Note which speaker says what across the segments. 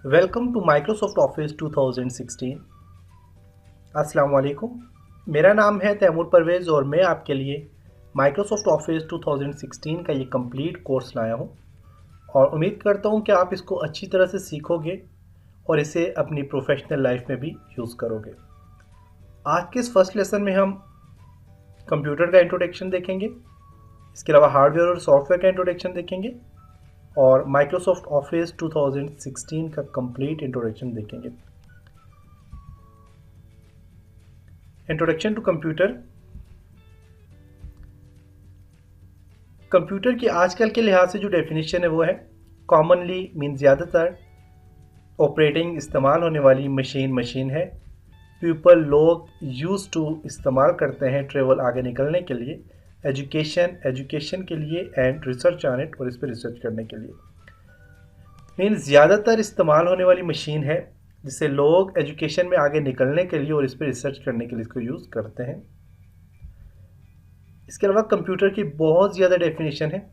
Speaker 1: Welcome to Microsoft Office 2016। अस्सलाम वालेकुम। मेरा नाम है तैमूर परवेज़ और मैं आपके लिए माइक्रोसॉफ्ट ऑफिस 2016 का ये कंप्लीट कोर्स लाया हूँ और उम्मीद करता हूँ कि आप इसको अच्छी तरह से सीखोगे और इसे अपनी प्रोफेशनल लाइफ में भी यूज़ करोगे। आज के इस फर्स्ट लेसन में हम कंप्यूटर का इंट्रोडक्शन देखेंगे, इसके अलावा हार्डवेयर और सॉफ्टवेयर का इंट्रोडक्शन देखेंगे और माइक्रोसॉफ्ट ऑफिस 2016 का कंप्लीट इंट्रोडक्शन देखेंगे। Introduction to computer. कंप्यूटर की आजकल के लिहाज से जो डेफिनेशन है वो है कॉमनली मीन ज़्यादातर ऑपरेटिंग इस्तेमाल होने वाली मशीन है। पीपल लोग यूज़ टू इस्तेमाल करते हैं ट्रेवल आगे निकलने के लिए, एजुकेशन के लिए एंड रिसर्च ऑन इट और इस पर रिसर्च करने के लिए। मीन ज़्यादातर इस्तेमाल होने वाली मशीन है जिसे लोग एजुकेशन में आगे निकलने के लिए और इस पर रिसर्च करने के लिए इसको यूज़ करते हैं। इसके अलावा कंप्यूटर की बहुत ज़्यादा डेफिनेशन है।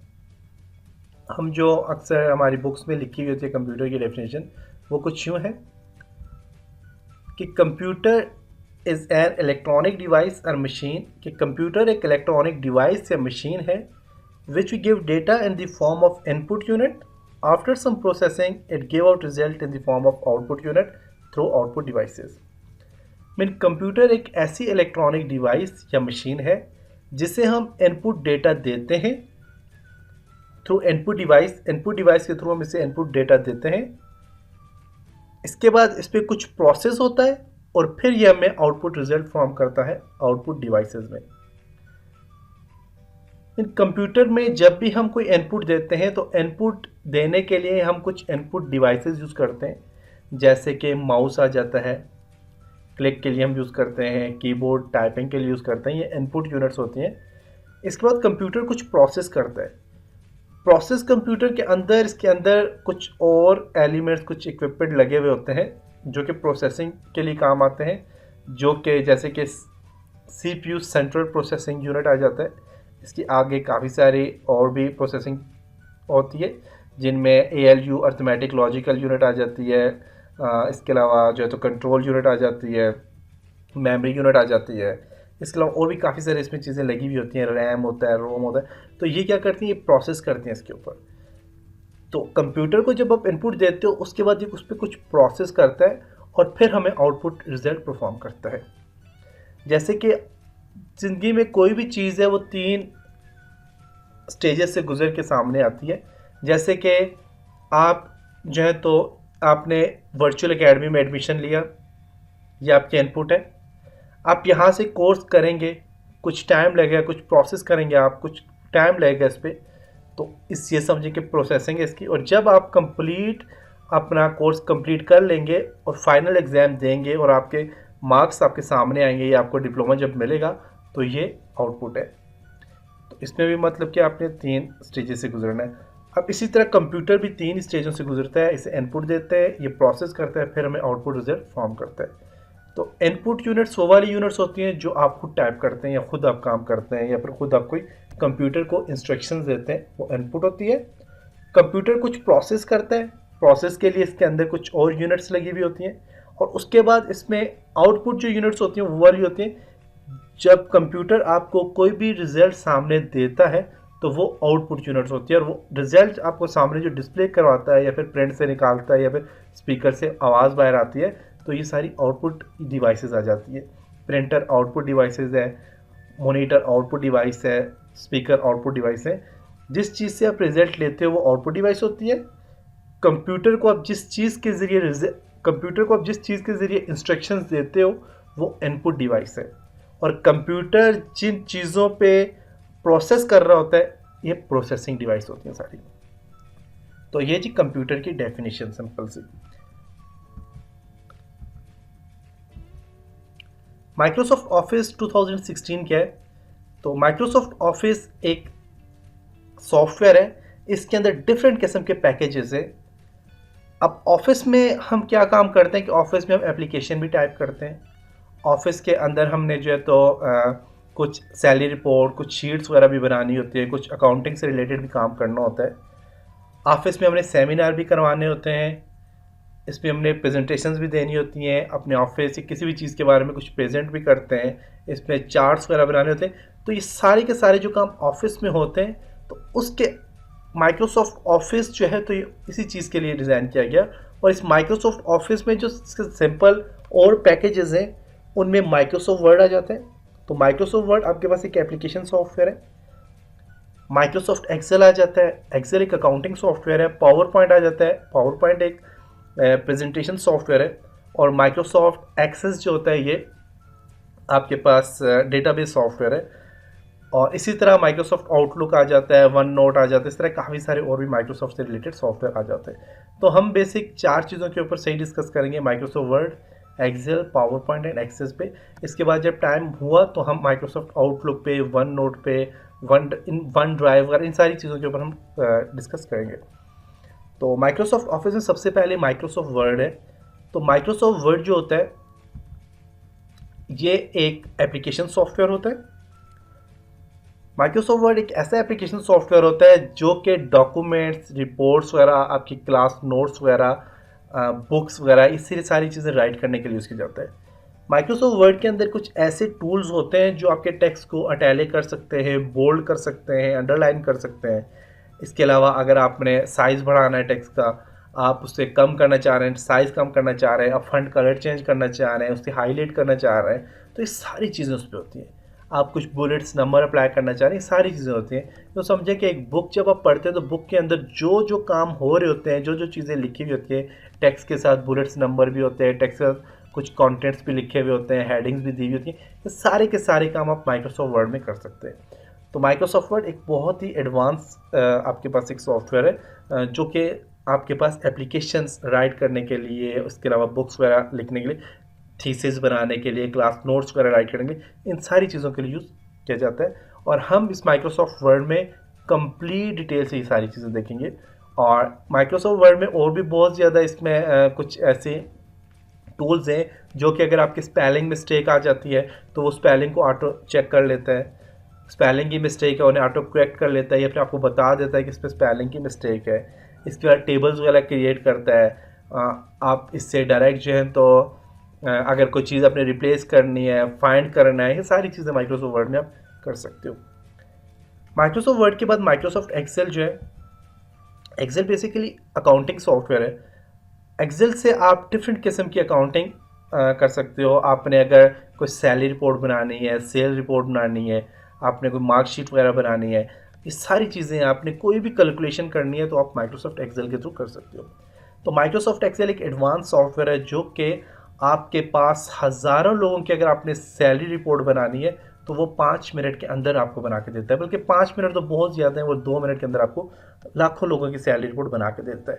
Speaker 1: हम जो अक्सर हमारी बुक्स में लिखी हुई होती है कंप्यूटर की डेफिनेशन, वो कुछ यूँ है कि computer is an electronic device और मशीन, कि कंप्यूटर एक इलेक्ट्रॉनिक डिवाइस या मशीन है which we give data in the form of input unit, after some processing it give out result in the form of output unit through output devices. Mean computer एक ऐसी electronic device या machine है जिसे हम input data देते हैं through input device के through हम इसे इनपुट डेटा देते हैं। इसके बाद इस पर कुछ प्रोसेस होता है और फिर यह हमें आउटपुट रिजल्ट फॉर्म करता है आउटपुट डिवाइसेस में। इन कंप्यूटर में जब भी हम कोई इनपुट देते हैं तो इनपुट देने के लिए हम कुछ इनपुट डिवाइसेस यूज़ करते हैं, जैसे कि माउस आ जाता है, क्लिक के लिए हम यूज़ करते हैं, कीबोर्ड टाइपिंग के लिए यूज़ करते हैं, ये इनपुट यूनिट्स होती हैं। इसके बाद कंप्यूटर कुछ प्रोसेस करता है। प्रोसेस कंप्यूटर के अंदर, इसके अंदर कुछ और एलिमेंट्स, कुछ इक्विपमेंट लगे हुए होते हैं जो कि प्रोसेसिंग के लिए काम आते हैं, जो कि जैसे कि CPU सेंट्रल प्रोसेसिंग यूनिट आ जाता है। इसके आगे काफ़ी सारी और भी प्रोसेसिंग होती है जिनमें ALU अर्थमेटिक लॉजिकल यूनिट आ जाती है। इसके अलावा जो है तो कंट्रोल यूनिट आ जाती है, मेमोरी यूनिट आ जाती है। इसके अलावा और भी काफ़ी सारी इसमें चीज़ें लगी हुई होती हैं, रैम होता है, रोम होता है। तो ये क्या करती हैं, ये प्रोसेस करती हैं इसके ऊपर। तो कंप्यूटर को जब आप इनपुट देते हो उसके बाद ये उस पर कुछ प्रोसेस करता है और फिर हमें आउटपुट रिजल्ट परफॉर्म करता है। जैसे कि ज़िंदगी में कोई भी चीज़ है वो 3 स्टेजेस से गुजर के सामने आती है। जैसे कि आप जो है तो आपने वर्चुअल एकेडमी में एडमिशन लिया, ये आपके इनपुट है। आप यहाँ से कोर्स करेंगे, कुछ टाइम लगेगा, कुछ प्रोसेस करेंगे आप, कुछ टाइम लगेगा इस पर, तो इस ये समझिए कि प्रोसेसिंग है इसकी। और जब आप कंप्लीट अपना कोर्स कंप्लीट कर लेंगे और फाइनल एग्ज़ाम देंगे और आपके मार्क्स आपके सामने आएंगे, ये आपको डिप्लोमा जब मिलेगा, तो ये आउटपुट है। तो इसमें भी मतलब कि आपने 3 स्टेजेस से गुजरना है। अब इसी तरह कंप्यूटर भी 3 स्टेजों से गुजरता है। इसे इनपुट देते हैं, ये प्रोसेस करता है, फिर हमें आउटपुट रिजल्ट फॉर्म करता है। तो इनपुट यूनिट्स वो वाली यूनिट्स होती हैं जो आप खुद टाइप करते हैं या खुद आप काम करते हैं या फिर खुद आप कोई कंप्यूटर को इंस्ट्रक्शंस देते हैं, वो इनपुट होती है। कंप्यूटर कुछ प्रोसेस करता है, प्रोसेस के लिए इसके अंदर कुछ और यूनिट्स लगी हुई होती हैं और उसके बाद इसमें आउटपुट जो यूनिट्स होती हैं वो वाली होती हैं। जब कंप्यूटर आपको कोई भी रिजल्ट सामने देता है तो वो आउटपुट यूनिट्स होती है और वो रिजल्ट आपको सामने जो डिस्प्ले करवाता है या फिर प्रिंट से निकालता है या फिर स्पीकर से आवाज़ बाहर आती है, तो ये सारी आउटपुट डिवाइसेस आ जाती है। प्रिंटर आउटपुट डिवाइसेस है, मॉनिटर आउटपुट डिवाइस है, स्पीकर आउटपुट डिवाइस है। जिस चीज़ से आप रिजल्ट लेते हो वो आउटपुट डिवाइस होती है। कंप्यूटर को आप जिस चीज़ के ज़रिए इंस्ट्रक्शंस देते हो वो इनपुट डिवाइस है। और कंप्यूटर जिन चीज़ों पे प्रोसेस कर रहा होता है ये प्रोसेसिंग डिवाइस होती हैं सारी। तो ये जी कंप्यूटर की डेफिनेशन सिंपल सी। माइक्रोसॉफ्ट ऑफिस 2016 क्या है? तो माइक्रोसॉफ्ट ऑफिस एक सॉफ्टवेयर है, इसके अंदर डिफरेंट किस्म के पैकेजेस है। अब ऑफिस में हम क्या काम करते हैं कि ऑफिस में हम एप्लीकेशन भी टाइप करते हैं। ऑफिस के अंदर हमने जो है तो कुछ सैलरी रिपोर्ट, कुछ शीट्स वगैरह भी बनानी होती है, कुछ अकाउंटिंग से रिलेटेड भी काम करना होता है। ऑफिस में हमने सेमिनार भी करवाने होते हैं, इसमें हमने प्रेजेंटेशंस भी देनी होती हैं, अपने ऑफिस या किसी भी चीज़ के बारे में कुछ प्रेजेंट भी करते हैं, इसमें चार्ट्स वगैरह बनाने होते हैं। तो ये सारे के सारे जो काम ऑफिस में होते हैं, तो उसके माइक्रोसॉफ्ट ऑफिस जो है तो ये इसी चीज़ के लिए डिज़ाइन किया गया। और इस माइक्रोसॉफ्ट ऑफिस में जो सिंपल और पैकेजेस हैं उनमें माइक्रोसॉफ्ट वर्ड आ जाता है। तो माइक्रोसॉफ्ट वर्ड आपके पास एक एप्लीकेशन सॉफ्टवेयर है। माइक्रोसॉफ्ट एक्सेल आ जाता है, एक्सेल एक अकाउंटिंग सॉफ्टवेयर है। पावर पॉइंट आ जाता है, पावर पॉइंट एक प्रेजेंटेशन सॉफ्टवेयर है। और माइक्रोसॉफ्ट एक्सेस जो होता है ये आपके पास डेटाबेस सॉफ्टवेयर है। और इसी तरह माइक्रोसॉफ्ट आउटलुक आ जाता है, वन नोट आ जाता है, इस तरह काफ़ी सारे और भी माइक्रोसॉफ्ट से रिलेटेड सॉफ्टवेयर आ जाते हैं। तो हम बेसिक 4 चीज़ों के ऊपर सही डिस्कस करेंगे, Microsoft Word, Excel, PowerPoint and Access पे। इसके बाद जब टाइम हुआ तो हम माइक्रोसॉफ्ट आउटलुक पे, वन नोट पे, वन ड्राइव वगैरह इन सारी चीज़ों के ऊपर हम डिस्कस करेंगे। तो माइक्रोसॉफ्ट ऑफिस में सबसे पहले माइक्रोसॉफ्ट वर्ड है। तो माइक्रोसॉफ्ट वर्ड जो होता है ये एक एप्लीकेशन सॉफ्टवेयर होता है। माइक्रोसॉफ्ट वर्ड एक ऐसा एप्लीकेशन सॉफ्टवेयर होता है जो कि डॉक्यूमेंट्स, रिपोर्ट्स वगैरह, आपकी क्लास नोट्स वगैरह, बुक्स वगैरह, इस सारी चीज़ें राइट करने के लिए यूज़ किया जाता है। माइक्रोसॉफ्ट वर्ड के अंदर कुछ ऐसे टूल्स होते हैं जो आपके टेक्स्ट को अटैलिक कर सकते हैं, बोल्ड कर सकते हैं, अंडरलाइन कर सकते हैं। इसके अलावा अगर आपने साइज़ बढ़ाना है टेक्स्ट का, आप उससे कम करना चाह रहे हैं, साइज़ कम करना चाह रहे हैं, आप फंट कलर चेंज करना चाह रहे हैं, उससे हाईलाइट करना चाह रहे हैं, तो ये सारी चीज़ें उस पर होती हैं। आप कुछ बुलेट्स, नंबर अप्लाई करना चाह रहे हैं, सारी चीज़ें होती हैं। तो समझे कि एक बुक जब आप पढ़ते हैं तो बुक के अंदर जो जो काम हो रहे होते हैं, जो जो चीज़ें लिखी हुई होती है, टेक्स्ट के साथ बुलेट्स, नंबर भी होते हैं, टेक्स्ट के साथ कुछ कंटेंट्स भी लिखे हुए होते हैं, हेडिंग्स भी दी हुई होती हैं, ये सारे के सारे काम आप माइक्रोसॉफ्ट वर्ड में कर सकते हैं। तो माइक्रोसॉफ्ट वर्ड एक बहुत ही एडवांस आपके पास एक सॉफ्टवेयर है जो कि आपके पास एप्लीकेशंस राइट करने के लिए, उसके अलावा बुक्स वगैरह लिखने के लिए, थीसिस बनाने के लिए, क्लास नोट्स वगैरह राइट करने के लिए, इन सारी चीज़ों के लिए यूज़ किया जाता है। और हम इस माइक्रोसॉफ्ट वर्ड में कंप्लीट डिटेल से ये सारी चीज़ें देखेंगे। और माइक्रोसॉफ्ट वर्ड में और भी बहुत ज़्यादा इसमें कुछ ऐसे टूल्स हैं जो कि अगर आपकी स्पेलिंग मिस्टेक आ जाती है तो वो स्पेलिंग को ऑटो चेक कर लेता है। स्पेलिंग की मिस्टेक है उन्हें ऑटो करेक्ट कर लेता है या फिर आपको बता देता है कि इस पर स्पेलिंग की मिस्टेक है। इसके बाद टेबल्स वगैरह क्रिएट करता है। आप इससे डायरेक्ट जो है तो अगर कोई चीज़ आपने रिप्लेस करनी है, फाइंड करना है, ये सारी चीज़ें माइक्रोसॉफ्ट वर्ड में आप कर सकते हो। माइक्रोसॉफ्ट वर्ड के बाद माइक्रोसॉफ्ट एक्सेल जो है, एक्सेल बेसिकली अकाउंटिंग सॉफ्टवेयर है। एक्सेल से आप डिफरेंट किस्म की अकाउंटिंग कर सकते हो। आपने अगर कोई सैलरी रिपोर्ट बनानी है, सेल रिपोर्ट बनानी है, आपने कोई मार्कशीट वगैरह बनानी है, ये सारी चीज़ें आपने कोई भी कैलकुलेशन करनी है तो आप माइक्रोसॉफ्ट एक्सेल के थ्रू कर सकते हो। तो माइक्रोसॉफ्ट एक्सेल एक एडवांस सॉफ्टवेयर है जो कि आपके पास हज़ारों लोगों की अगर आपने सैलरी रिपोर्ट बनानी है तो वो 5 मिनट के अंदर आपको बना के देता है। बल्कि 5 मिनट तो बहुत ज़्यादा है, वो 2 मिनट के अंदर आपको लाखों लोगों की सैलरी रिपोर्ट बना के देता है।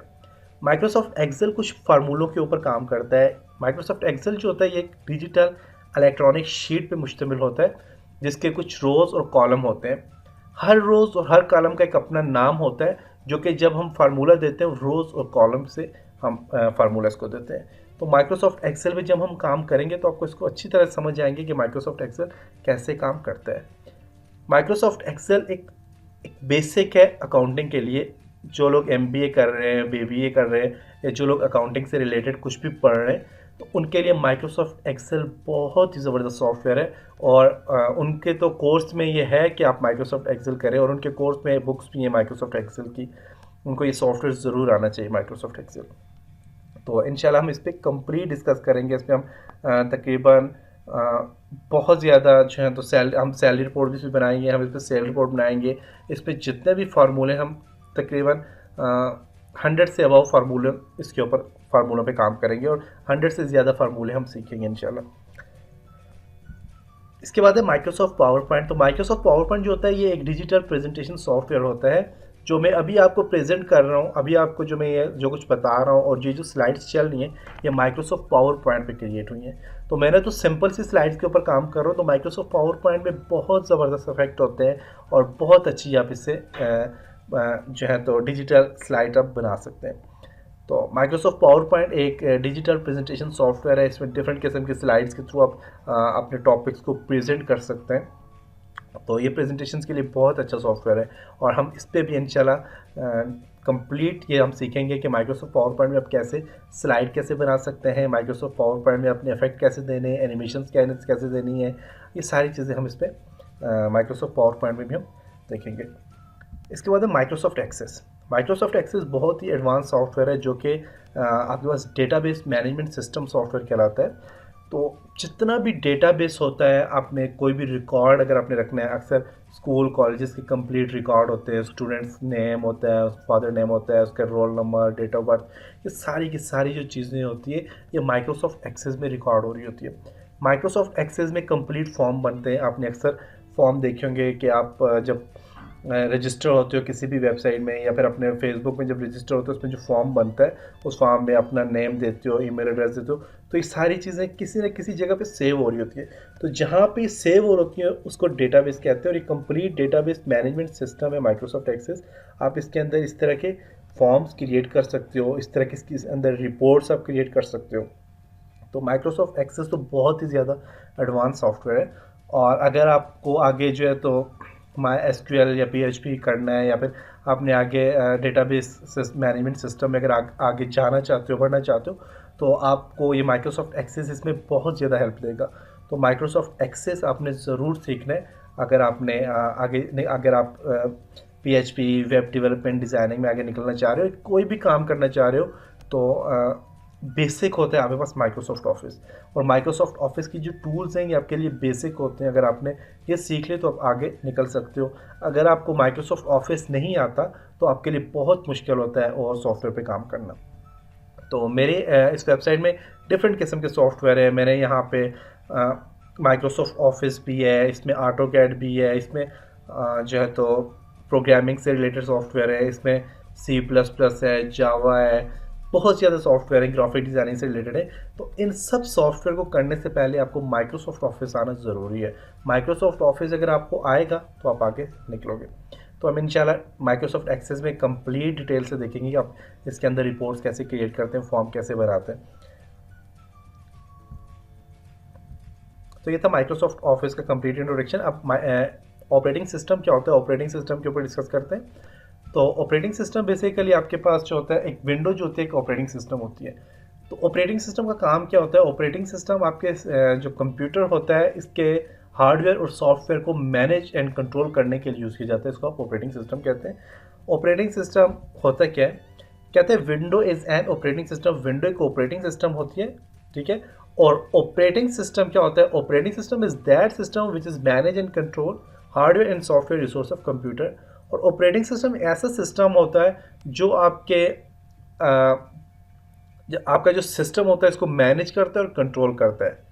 Speaker 1: माइक्रोसॉफ्ट एक्सेल कुछ फार्मूलों के ऊपर काम करता है। माइक्रोसॉफ्ट एक्सेल जो होता है ये एक डिजिटल इलेक्ट्रॉनिक शीट पे मुश्तमिल होता है जिसके कुछ रोज़ और कॉलम होते हैं। हर रोज़ और हर कॉलम का एक अपना नाम होता है जो कि जब हम फार्मूला देते हैं रोज़ और कॉलम से हम फार्मूला इसको देते हैं। तो माइक्रोसॉफ्ट एक्सेल में जब हम काम करेंगे तो आपको इसको अच्छी तरह समझ आएंगे कि माइक्रोसॉफ्ट एक्सेल कैसे काम करता है। माइक्रोसॉफ्ट एक्सेल एक बेसिक है अकाउंटिंग के लिए। जो लोग MBA कर रहे हैं, BBA कर रहे हैं या जो लोग अकाउंटिंग से रिलेटेड कुछ भी पढ़ रहे हैं तो उनके लिए माइक्रोसॉफ्ट एक्सेल बहुत ही ज़बरदस्त सॉफ्टवेयर है। और उनके तो कोर्स में ये है कि आप माइक्रोसॉफ्ट एक्सेल करें और उनके कोर्स में बुक्स भी हैं माइक्रोसॉफ्ट एक्सेल की। उनको ये सॉफ्टवेयर ज़रूर आना चाहिए माइक्रोसॉफ्ट एक्सेल। तो इंशाल्लाह हम इस पर कंप्लीट डिस्कस करेंगे। इसमें हम तकरीबन बहुत ज़्यादा जो है तो हम सैलरी रिपोर्ट भी बनाएंगे, हम इस पर सेल रिपोर्ट बनाएंगे। इस पर जितने भी फार्मूले हम तकरीबन 100 से अबव फार्मूले इसके ऊपर फार्मूलों पे काम करेंगे और 100 से ज़्यादा फार्मूले हम सीखेंगे इंशाल्लाह। इसके बाद है माइक्रोसॉफ्ट पावर पॉइंट। तो माइक्रोसॉफ्ट पावर पॉइंट जो होता है ये एक डिजिटल प्रेजेंटेशन सॉफ्टवेयर होता है जो मैं अभी आपको प्रेजेंट कर रहा हूँ। अभी आपको जो मैं ये जो कुछ बता रहा हूँ और ये जो स्लाइड्स चल रही हैं ये माइक्रोसॉफ्ट पावर पॉइंट पे क्रिएट हुई हैं। तो मैंने तो सिंपल सी स्लाइड्स के ऊपर काम कर रहा हूँ। तो माइक्रोसॉफ्ट पावर पॉइंट में बहुत ज़बरदस्त इफेक्ट होते हैं और बहुत अच्छी आप इससे जो है तो डिजिटल स्लाइड आप बना सकते हैं। तो माइक्रोसॉफ्ट पावर पॉइंट एक डिजिटल प्रेजेंटेशन सॉफ्टवेयर है। इसमें डिफरेंट किस्म की स्लाइड्स के थ्रू आप अपने टॉपिक्स को प्रेजेंट कर सकते हैं। तो ये प्रेजेंटेशंस के लिए बहुत अच्छा सॉफ्टवेयर है और हम इस पर भी इंशाल्लाह कंप्लीट ये हम सीखेंगे कि माइक्रोसॉफ्ट पावर पॉइंट में आप कैसे स्लाइड कैसे बना सकते हैं, माइक्रोसॉफ्ट पावर पॉइंट में अपने इफेक्ट कैसे देने हैं, एनिमेशन कैसे देनी है, ये सारी चीज़ें हम इस पर माइक्रोसॉफ्ट पावर पॉइंट में भी हम देखेंगे। इसके बाद है माइक्रोसॉफ्ट एक्सेस। माइक्रोसॉफ्ट एक्सेस बहुत ही एडवांस सॉफ्टवेयर है जो कि आपके पास डेटाबेस मैनेजमेंट सिस्टम सॉफ्टवेयर कहलाता है। तो जितना भी डेटाबेस होता है, आपने कोई भी रिकॉर्ड अगर आपने रखना है, अक्सर स्कूल कॉलेजेस के कंप्लीट रिकॉर्ड होते हैं, स्टूडेंट्स नेम होता है, फादर नेम होता है, उसका roll number, date of birth, ये सारी की सारी जो चीज़ें होती है ये माइक्रोसॉफ्ट एक्सेस में रिकॉर्ड हो रही होती है। माइक्रोसॉफ्ट एक्सेस में कंप्लीट फॉर्म बनते हैं। आपने अक्सर फॉर्म देखे होंगे कि आप जब रजिस्टर होते हो किसी भी वेबसाइट में या फिर अपने फेसबुक में जब रजिस्टर होते हो, उसमें जो फॉर्म बनता है उस फॉर्म में अपना नेम देते हो, ईमेल एड्रेस देते हो, तो ये सारी चीज़ें किसी न किसी जगह पे सेव हो रही होती है। तो जहाँ पे सेव हो रही है उसको डेटाबेस कहते हैं, और ये कंप्लीट डेटाबेस मैनेजमेंट सिस्टम है माइक्रोसॉफ्ट एक्सेस। आप इसके अंदर इस तरह के फॉर्म्स क्रिएट कर सकते हो, इस तरह के इसके अंदर रिपोर्ट्स आप क्रिएट कर सकते हो। तो माइक्रोसॉफ्ट एक्सेस तो बहुत ही ज़्यादा एडवांस सॉफ्टवेयर है। और अगर आपको आगे जो है तो MySQL या PHP करना है, या फिर आपने आगे डेटाबेस मैनेजमेंट सिस्टम में अगर आगे जाना चाहते हो, बढ़ना चाहते हो, तो आपको ये माइक्रोसॉफ्ट एक्सेस इसमें बहुत ज़्यादा हेल्प देगा। तो माइक्रोसॉफ्ट एक्सेस आपने ज़रूर सीखना है अगर आपने अगर आप PHP वेब डेवलपमेंट डिज़ाइनिंग में आगे निकलना चाह रहे हो, कोई भी काम करना चाह रहे हो, तो बेसिक होता है आपके पास माइक्रोसॉफ्ट ऑफिस। और माइक्रोसॉफ्ट ऑफिस की जो टूल्स हैं ये आपके लिए बेसिक होते हैं। अगर आपने ये सीख ले तो आप आगे निकल सकते हो। अगर आपको माइक्रोसॉफ्ट ऑफिस नहीं आता तो आपके लिए बहुत मुश्किल होता है और सॉफ्टवेयर पे काम करना। तो मेरे इस वेबसाइट में डिफरेंट किस्म के सॉफ्टवेयर है। मैंने यहाँ पे माइक्रोसॉफ्ट ऑफिस भी है, इसमें ऑटोकैड भी है, इसमें जो है तो प्रोग्रामिंग से रिलेटेड सॉफ्टवेयर है, इसमें C++ है, जावा है, बहुत ज़्यादा सॉफ्टवेयर है, ग्राफिक डिज़ाइनिंग से रिलेटेड है। तो इन सब सॉफ्टवेयर को करने से पहले आपको माइक्रोसॉफ्ट ऑफिस आना ज़रूरी है। माइक्रोसॉफ्ट ऑफिस अगर आपको आएगा तो आप आगे निकलोगे। तो हम इंशाल्लाह माइक्रोसॉफ्ट एक्सेस में कंप्लीट डिटेल से देखेंगे कि आप इसके अंदर रिपोर्ट्स कैसे क्रिएट करते हैं, फॉर्म कैसे भराते हैं। तो ये था माइक्रोसॉफ्ट ऑफिस का कंप्लीट इंट्रोडक्शन। अब ऑपरेटिंग सिस्टम क्या होता है, ऑपरेटिंग सिस्टम के ऊपर डिस्कस करते हैं। तो ऑपरेटिंग सिस्टम बेसिकली आपके पास जो होता है, एक विंडो जो होती है एक ऑपरेटिंग सिस्टम होती है। तो ऑपरेटिंग सिस्टम का काम क्या होता है, ऑपरेटिंग सिस्टम आपके जो कंप्यूटर होता है इसके हार्डवेयर और सॉफ्टवेयर को मैनेज एंड कंट्रोल करने के लिए यूज़ किया जाता है। इसको आप ऑपरेटिंग सिस्टम कहते हैं। ऑपरेटिंग सिस्टम होता क्या है, कहते हैं window is an operating system. Window एक ऑपरेटिंग सिस्टम होती है, ठीक है। और ऑपरेटिंग सिस्टम क्या होता है, operating system is that system which is manage and control hardware and software resource of computer. और ऑपरेटिंग सिस्टम ऐसा सिस्टम होता है जो आपका जो सिस्टम होता है इसको मैनेज करता है और कंट्रोल करता है।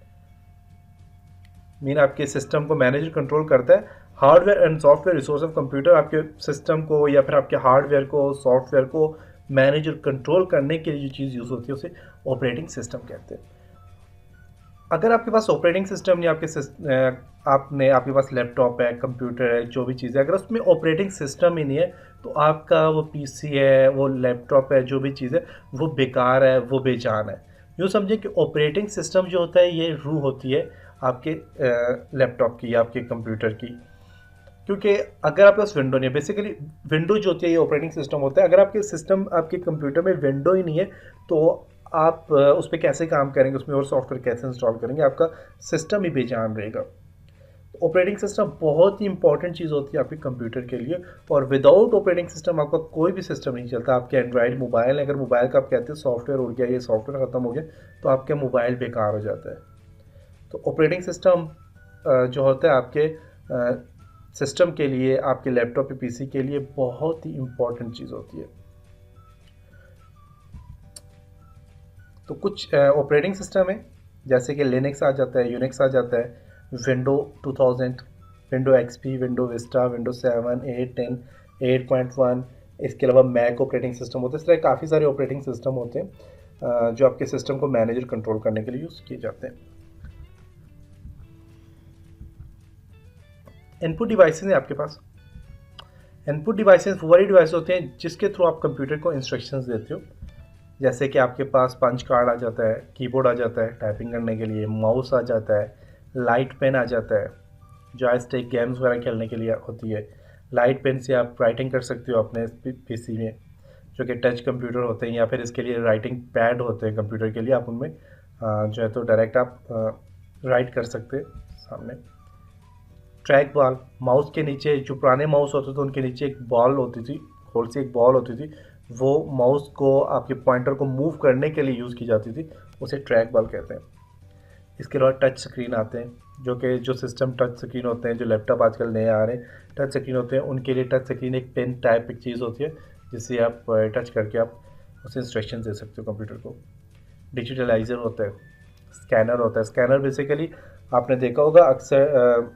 Speaker 1: मीन आपके सिस्टम को मैनेज और कंट्रोल करता है। Hardware and software resource of computer आपके सिस्टम को या फिर आपके हार्डवेयर को, सॉफ्टवेयर को मैनेज और कंट्रोल करने के लिए जो चीज़ यूज़ होती है उसे ऑपरेटिंग सिस्टम कहते हैं। अगर आपके पास ऑपरेटिंग सिस्टम नहीं, आपके पास लैपटॉप है, कंप्यूटर है, जो भी चीज़ है, अगर उसमें ऑपरेटिंग सिस्टम ही नहीं है तो आपका वो पीसी है, वो लैपटॉप है, जो भी चीज़ है वो बेकार है, वो बेजान है। यूँ समझिए कि ऑपरेटिंग सिस्टम जो होता है ये रूह होती है आपके लैपटॉप की या आपके कंप्यूटर की। क्योंकि अगर आपके पास विंडो नहीं है, बेसिकली विंडो जो होती है ये ऑपरेटिंग सिस्टम होता है। अगर आपके सिस्टम, आपके कंप्यूटर में विंडो ही नहीं है तो आप उस पर कैसे काम करेंगे, उसमें और सॉफ्टवेयर कैसे इंस्टॉल करेंगे, आपका सिस्टम ही बेजान रहेगा। ऑपरेटिंग सिस्टम बहुत ही इंपॉर्टेंट चीज़ होती है आपके कंप्यूटर के लिए। और विदाउट ऑपरेटिंग सिस्टम आपका कोई भी सिस्टम नहीं चलता। आपके एंड्रॉयड मोबाइल, अगर मोबाइल का आप कहते हैं सॉफ्टवेयर उड़ गया, ये सॉफ्टवेयर ख़त्म हो गया, तो आपका मोबाइल बेकार हो जाता है। तो ऑपरेटिंग सिस्टम जो होता है आपके सिस्टम के लिए, आपके लैपटॉप या पीसी के लिए बहुत ही इम्पॉर्टेंट चीज़ होती है। तो कुछ ऑपरेटिंग सिस्टम है जैसे कि लिनक्स आ जाता है, यूनिक्स आ जाता है, window 2000, window XP, window Vista, window 7, 8, 10, 8.1, इसके अलावा मैक ऑपरेटिंग सिस्टम होता है। इस तरह काफ़ी सारे ऑपरेटिंग सिस्टम होते हैं जो आपके सिस्टम को मैनेज और कंट्रोल करने के लिए यूज़ किए जाते हैं। इनपुट डिवाइसेस हैं आपके पास। इनपुट डिवाइसेस वो वाली डिवाइस होते हैं जिसके थ्रू आप कंप्यूटर को इंस्ट्रक्शंस देते हो। जैसे कि आपके पास पंच कार्ड आ जाता है, कीबोर्ड आ जाता है टाइपिंग करने के लिए, माउस आ जाता है, लाइट पेन आ जाता है, जॉयस्टिक गेम्स वगैरह खेलने के लिए होती है। लाइट पेन से आप राइटिंग कर सकते हो अपने पीसी में। जो कि टच कंप्यूटर होते हैं, या फिर इसके लिए राइटिंग पैड होते हैं कंप्यूटर के लिए, आप उनमें जो है तो डायरेक्ट आप राइट कर सकते हैं सामने। ट्रैक बॉल, माउस के नीचे, जो पुराने माउस होते थे उनके नीचे एक बॉल होती थी, होल सी एक बॉल होती थी, वो माउस को आपके पॉइंटर को मूव करने के लिए यूज़ की जाती थी, उसे ट्रैक बॉल कहते हैं। इसके अलावा टच स्क्रीन आते हैं, जो सिस्टम टच स्क्रीन होते हैं, जो लैपटॉप आजकल नए आ रहे हैं टच स्क्रीन होते हैं, उनके लिए टच स्क्रीन एक पेन टाइप एक चीज़ होती है जिससे आप टच करके आप उसे इंस्ट्रक्शन दे सकते हो कंप्यूटर को। डिजिटलाइजर होता है, स्कैनर होता है। स्कैनर बेसिकली आपने देखा होगा अक्सर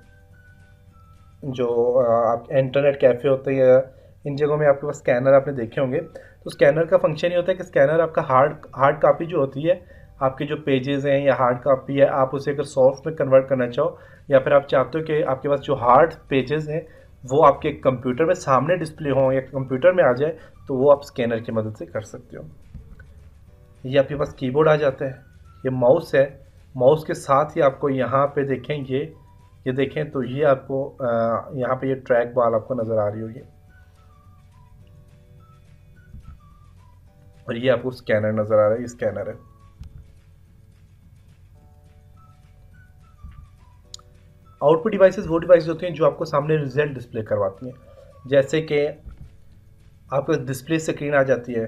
Speaker 1: जो आप इंटरनेट कैफ़े होते हैं या इन जगहों में आपके पास स्कैनर आपने देखे होंगे। तो स्कैनर का फंक्शन ये होता है कि स्कैनर आपका हार्ड कापी जो होती है, आपके जो पेजेस हैं या हार्ड कापी है, आप उसे अगर सॉफ्ट में कन्वर्ट करना चाहो, या फिर आप चाहते हो कि आपके पास जो हार्ड पेजेस हैं वो आपके कंप्यूटर में सामने डिस्प्ले हों या कंप्यूटर में आ जाए, तो वो आप स्कैनर की मदद से कर सकते हो। ये आपके पास कीबोर्ड आ जाता है। ये माउस है, माउस के साथ ही आपको यहाँ पे देखें ये देखें तो ये आपको यहाँ पे ये ट्रैक बॉल आपको नज़र आ रही होगी, और ये आपको स्कैनर नज़र आ रहा है, ये स्कैनर है। आउटपुट डिवाइसेस वो डिवाइस होती हैं जो आपको सामने रिजल्ट डिस्प्ले करवाती हैं, जैसे कि आपको डिस्प्ले स्क्रीन आ जाती है।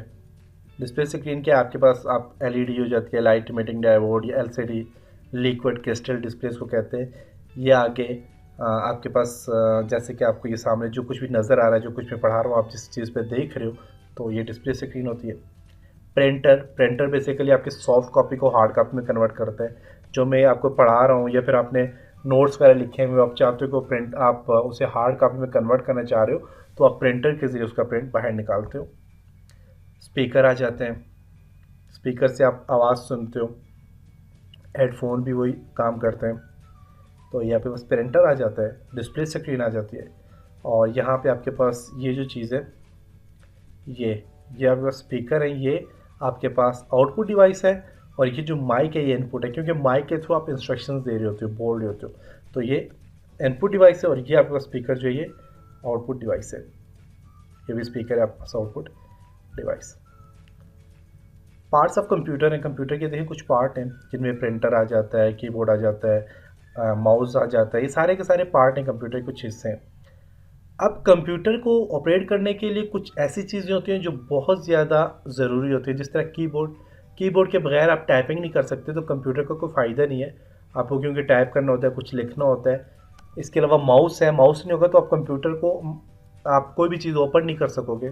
Speaker 1: डिस्प्ले स्क्रीन क्या, आपके पास आप एलईडी हो जाती है, लाइट इमिटिंग डायोड या एलसीडी, लिक्विड क्रिस्टल डिस्प्ले को कहते हैं। ये आगे आपके पास जैसे कि आपको ये सामने जो कुछ भी नज़र आ रहा है, जो कुछ मैं पढ़ा रहा हूँ, आप जिस चीज़ पे देख रहे हो, तो ये डिस्प्ले स्क्रीन होती है। प्रिंटर बेसिकली आपके सॉफ्ट कॉपी को हार्ड कॉपी में कन्वर्ट करता है। जो मैं आपको पढ़ा रहा हूँ या फिर आपने नोट्स वगैरह लिखे हुए, आप चाहते हो कि आप उसे हार्ड कॉपी में कन्वर्ट करना चाह रहे हो, तो आप प्रिंटर के ज़रिए उसका प्रिंट बाहर निकालते हो। स्पीकर आ जाते हैं, स्पीकर से आप आवाज़ सुनते हो। हेडफोन भी वही काम करते हैं। तो यहाँ पे बस प्रिंटर आ जाता है, डिस्प्ले स्क्रीन आ जाती है, और यहाँ पे आपके पास ये जो चीज़ है, ये आपके पास स्पीकर है, ये आपके पास आउटपुट डिवाइस है, और ये जो माइक है ये इनपुट है, क्योंकि माइक के थ्रू आप इंस्ट्रक्शंस दे रहे होते हो, बोल रहे होते हो, तो ये इनपुट डिवाइस है, और ये आपके पास स्पीकर जो है ये आउटपुट डिवाइस है। ये भी स्पीकर है आपके पास output device. Parts of computer हैं, कंप्यूटर के देखिए कुछ पार्ट हैं जिनमें प्रिंटर आ जाता है, कीबोर्ड आ जाता है, माउस आ जाता है, ये सारे के सारे पार्ट हैं कंप्यूटर के, कुछ हिस्से हैं। अब कंप्यूटर को ऑपरेट करने के लिए कुछ ऐसी चीज़ें होती हैं जो बहुत ज़्यादा ज़रूरी होती है, जिस तरह कीबोर्ड के बगैर आप टाइपिंग नहीं कर सकते, तो कंप्यूटर का कोई फ़ायदा नहीं है आपको, क्योंकि टाइप करना होता है, कुछ लिखना होता है। इसके अलावा माउस है, माउस नहीं होगा तो आप कंप्यूटर को आप कोई भी चीज़ ओपन नहीं कर सकोगे।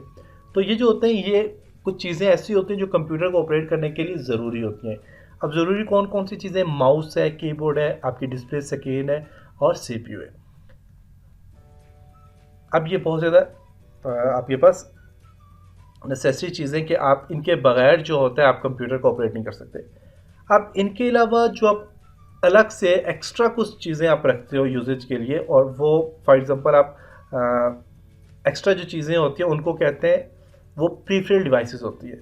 Speaker 1: तो ये जो होते हैं, ये कुछ चीज़ें ऐसी होती हैं जो कंप्यूटर को ऑपरेट करने के लिए ज़रूरी होती हैं। अब ज़रूरी कौन कौन सी चीज़ें, माउस है, कीबोर्ड है, आपकी डिस्प्ले स्क्रीन है, और सीपीयू है। अब ये बहुत ज़्यादा आपके पास नेसेसरी चीज़ें कि आप इनके बगैर जो होता है आप कंप्यूटर को ऑपरेट नहीं कर सकते। अब इनके अलावा जो आप अलग से एक्स्ट्रा कुछ चीज़ें आप रखते हो यूजेज के लिए, और वो फॉर एग्ज़ाम्पल आप एक्स्ट्रा जो चीज़ें होती हैं उनको कहते हैं, वो प्रीफरल डिवाइसेस होती है,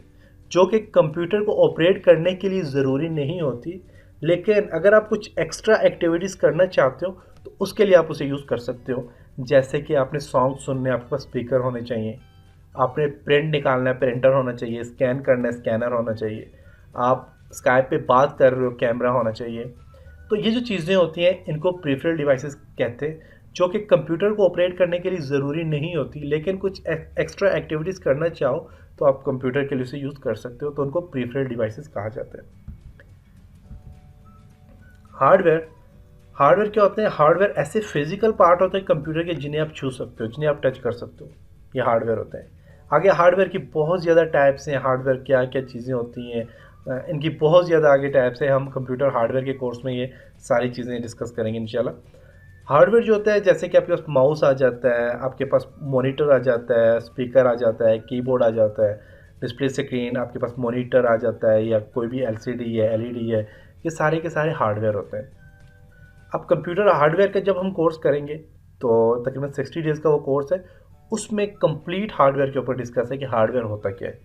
Speaker 1: जो कि कंप्यूटर को ऑपरेट करने के लिए ज़रूरी नहीं होती, लेकिन अगर आप कुछ एक्स्ट्रा एक्टिविटीज़ करना चाहते हो तो उसके लिए आप उसे यूज़ कर सकते हो। जैसे कि आपने सॉन्ग सुनने, आपके पास स्पीकर होने चाहिए, आपने प्रिंट निकालना है, प्रिंटर होना चाहिए, स्कैन करना है, स्कैनर होना चाहिए, आप स्काइप पे बात कर रहे हो, कैमरा होना चाहिए। तो ये जो चीज़ें होती हैं इनको प्रीफरल डिवाइसेस कहते हैं, जो कि कंप्यूटर को ऑपरेट करने के लिए ज़रूरी नहीं होती, लेकिन कुछ एक्स्ट्रा एक्टिविटीज़ करना चाहो तो आप कंप्यूटर के लिए उसे यूज़ कर सकते हो, तो उनको प्रीफरल डिवाइसेस कहा जाता है। हार्डवेयर क्या होते हैं, हार्डवेयर ऐसे फिजिकल पार्ट होते हैं कंप्यूटर के जिन्हें आप छू सकते हो, जिन्हें आप टच कर सकते हो, ये हार्डवेयर होते हैं। आगे हार्डवेयर की बहुत ज़्यादा टाइप्स हैं, हार्डवेयर क्या क्या चीज़ें होती हैं, इनकी बहुत ज़्यादा आगे टाइप्स हैं। हम कंप्यूटर हार्डवेयर के कोर्स में ये सारी चीज़ें डिस्कस करेंगे इंशाल्लाह। हार्डवेयर जो होता है, जैसे कि आपके पास माउस आ जाता है, आपके पास मॉनिटर आ जाता है, स्पीकर आ जाता है, कीबोर्ड आ जाता है, डिस्प्ले स्क्रीन, आपके पास मॉनिटर आ जाता है, या कोई भी एलसीडी है, एलईडी है, ये सारे के सारे हार्डवेयर होते हैं। अब कंप्यूटर हार्डवेयर का जब हम कोर्स करेंगे तो तकरीबन 60 डेज़ का वो कोर्स है, उसमें कंप्लीट हार्डवेयर के ऊपर डिस्कस है कि हार्डवेयर होता क्या है,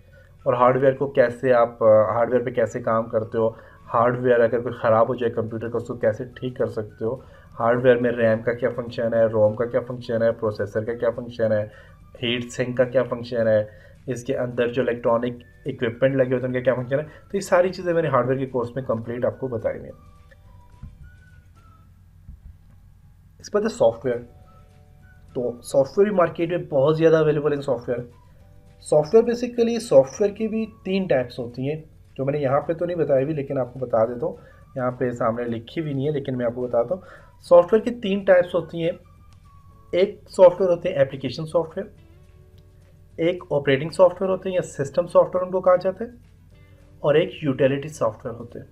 Speaker 1: और हार्डवेयर को कैसे आप हार्डवेयर पे कैसे काम करते हो, हार्डवेयर अगर कोई ख़राब हो जाए कंप्यूटर का उसको कैसे ठीक कर सकते हो, हार्डवेयर में रैम का क्या फंक्शन है, रोम का क्या फंक्शन है, प्रोसेसर का क्या फंक्शन है, हीट सिंक का क्या फंक्शन है, इसके अंदर जो इलेक्ट्रॉनिक इक्विपमेंट लगे होते हैं उनका क्या फंक्शन है। तो ये सारी चीज़ें मैंने हार्डवेयर के कोर्स में कंप्लीट आपको बताई हुई हैं। इस पर सॉफ्टवेयर, तो सॉफ्टवेयर भी मार्केट में बहुत ज़्यादा अवेलेबल है। सॉफ्टवेयर बेसिकली सॉफ्टवेयर की भी 3 टाइप्स होती हैं, जो मैंने यहाँ पे तो नहीं बताई भी, लेकिन आपको बता देता हूँ। यहाँ पे सामने लिखी भी नहीं है, लेकिन मैं आपको बताता हूँ। सॉफ्टवेयर की 3 टाइप्स होती हैं। एक सॉफ्टवेयर होते हैं एप्लीकेशन सॉफ्टवेयर, एक ऑपरेटिंग सॉफ्टवेयर होते हैं या सिस्टम सॉफ्टवेयर उनको कहा जाता है, और एक यूटिलिटी सॉफ्टवेयर होते हैं।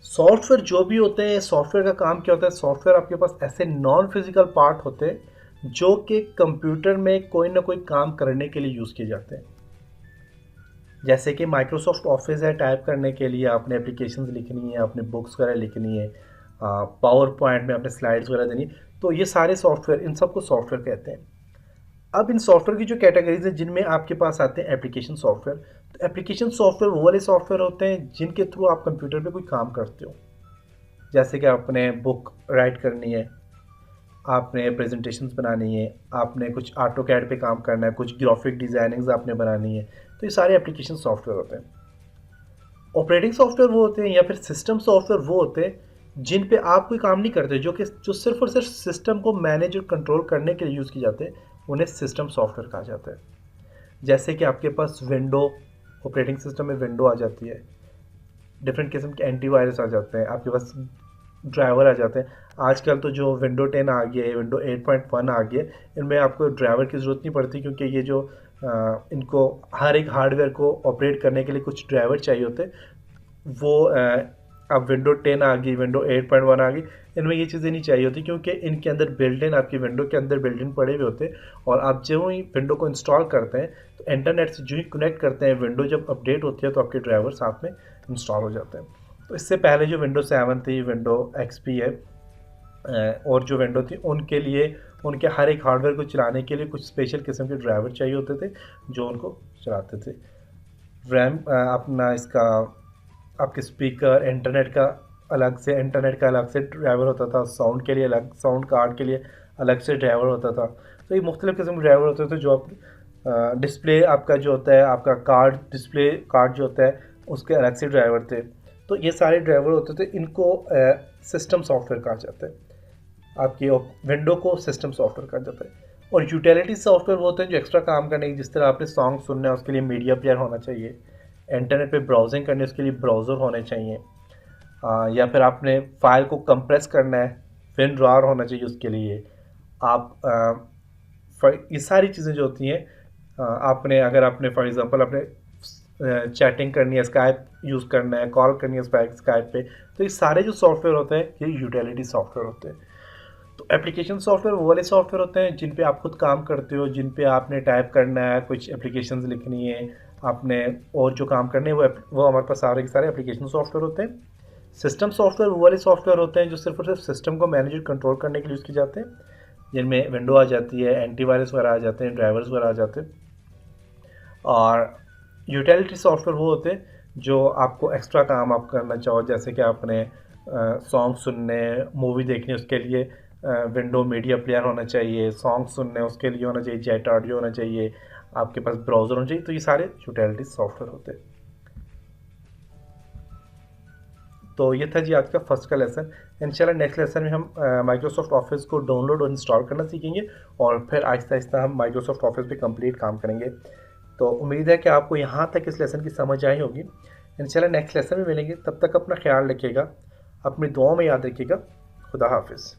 Speaker 1: सॉफ्टवेयर जो भी होते हैं, सॉफ्टवेयर का काम क्या होता है, सॉफ्टवेयर आपके पास ऐसे नॉन फिजिकल पार्ट होते हैं जो कि कंप्यूटर में कोई ना कोई काम करने के लिए यूज़ किए जाते हैं। जैसे कि माइक्रोसॉफ्ट ऑफिस है, टाइप करने के लिए आपने एप्लीकेशंस लिखनी है, आपने बुक्स वगैरह लिखनी है, पावर पॉइंट में आपने स्लाइड्स वगैरह देनी है, तो ये सारे सॉफ्टवेयर, इन सबको सॉफ्टवेयर कहते हैं। अब इन सॉफ्टवेयर की जो कैटेगरीज है जिनमें आपके पास आते हैं एप्लीकेशन सॉफ्टवेयर। तो एप्लीकेशन सॉफ्टवेयर वो वाले सॉफ्टवेयर होते हैं जिनके थ्रू आप कंप्यूटर पे कोई काम करते हो। जैसे कि आपने बुक राइट करनी है, आपने प्रेजेंटेशंस बनानी है, आपने कुछ ऑटो कैड पे काम करना है, कुछ ग्राफिक डिज़ाइनिंग्स आपने बनानी है, तो ये सारे एप्लीकेशन सॉफ्टवेयर होते हैं। ऑपरेटिंग सॉफ्टवेयर वो होते हैं या फिर सिस्टम सॉफ्टवेयर वो होते हैं जिन पे आप कोई काम नहीं करते, जो सिर्फ और सिर्फ सिस्टम को मैनेज और कंट्रोल करने के लिए यूज़ किए जाते हैं, उन्हें सिस्टम सॉफ्टवेयर कहा जाता है। जैसे कि आपके पास विंडो, ऑपरेटिंग सिस्टम में विंडो आ जाती है, डिफरेंट किस्म के एंटीवायरस आ जाते हैं, आपके पास ड्राइवर आ जाते हैं। आजकल तो जो विंडो 10 आ गया है, विंडो 8.1 आ गया है, इनमें आपको ड्राइवर की ज़रूरत नहीं पड़ती, क्योंकि ये जो इनको हर एक हार्डवेयर को ऑपरेट करने के लिए कुछ ड्राइवर चाहिए होते हैं। वो अब विंडो 10 आ गई, विंडो 8.1 आ गई, इनमें ये चीज़ें नहीं चाहिए होती, क्योंकि इनके अंदर बिल्ट इन, आपकी विंडो के अंदर बिल्ट इन पड़े हुए होते हैं। और आप जो ही विंडो को इंस्टॉल करते हैं तो इंटरनेट से जो ही कनेक्ट करते हैं, विंडो जब अपडेट होती है तो आपके ड्राइवर साथ में इंस्टॉल हो जाते हैं। तो इससे पहले जो विंडो 7 थी, विंडो XP है, और जो विंडो थी, उनके लिए उनके हर एक हार्डवेयर को चलाने के लिए कुछ स्पेशल किस्म के ड्राइवर चाहिए होते थे जो उनको चलाते थे। रैम अपना इसका आपके स्पीकर, इंटरनेट का अलग से ड्राइवर होता था, साउंड के लिए अलग, साउंड कार्ड के लिए अलग से ड्राइवर होता था। तो ये मुख्तलिफ़ किस्म के ड्राइवर होते थे। जो आप डिस्प्ले आपका जो होता है, आपका कार्ड, डिस्प्ले कार्ड जो होता है, उसके अलग से ड्राइवर थे। तो ये सारे ड्राइवर होते थे, इनको सिस्टम सॉफ्टवेयर कहा जाता है। आपकी विंडो को सिस्टम सॉफ्टवेयर कहा जाता है। और यूटिलिटी सॉफ्टवेयर वो होते हैं जो एक्स्ट्रा काम करने की, जिस तरह आपने सॉन्ग सुनना है उसके लिए मीडिया प्लेयर होना चाहिए, इंटरनेट पे ब्राउजिंग करनी है उसके लिए ब्राउज़र होने चाहिए, या फिर आपने फ़ाइल को कंप्रेस करना है, WinRAR होना चाहिए उसके लिए। आप ये सारी चीज़ें जो होती हैं, आपने अगर आपने फॉर एग्ज़ाम्पल आपने चैटिंग करनी है, स्काइप यूज़ करना है, कॉल करनी है स्काइप पे, तो ये सारे जो सॉफ्टवेयर होते हैं ये यूटिलिटी सॉफ्टवेयर होते हैं। तो एप्लीकेशन सॉफ्टवेयर वो वाले सॉफ्टवेयर होते हैं जिन पे आप खुद काम करते हो, जिन पे आपने टाइप करना है, कुछ एप्लीकेशंस लिखनी है आपने, और जो काम करने हैं वो हमारे पास सारे के सारे एप्लीकेशन सॉफ्टवेयर होते हैं। सिस्टम सॉफ्टवेयर वो वाले सॉफ्टवेयर होते हैं जो सिर्फ और सिर्फ सिस्टम को मैनेज और कंट्रोल करने के लिए यूज़ किए जाते हैं, जिनमें विंडो आ जाती है, एंटीवायरस वगैरह आ जाते हैं, ड्राइवर्स वगैरह आ जाते हैं। और यूटिलिटी सॉफ्टवेयर वो होते हैं जो आपको एक्स्ट्रा काम आप करना चाहो, जैसे कि आपने सॉन्ग सुनने, मूवी देखनी, उसके लिए विंडो मीडिया प्लेयर होना चाहिए, सॉन्ग सुनने उसके लिए होना चाहिए, जेट ऑडियो होना चाहिए, आपके पास ब्राउज़र होना चाहिए। तो ये सारे यूटिलिटी सॉफ्टवेयर होते हैं। तो ये था जी आज का फर्स्ट का लेसन। इंशाल्लाह नेक्स्ट लेसन में हम माइक्रोसॉफ्ट ऑफिस को डाउनलोड और इंस्टॉल करना सीखेंगे, और फिर आहिस्ता आहिस्ता हम माइक्रोसॉफ्ट ऑफिस पे कंप्लीट काम करेंगे। तो उम्मीद है कि आपको यहाँ तक इस लेसन की समझ आई होगी। इंशाल्लाह नेक्स्ट लेसन में मिलेंगे, तब तक अपना ख्याल रखिएगा, अपनी दुआओं में याद रखिएगा। खुदा हाफिज़।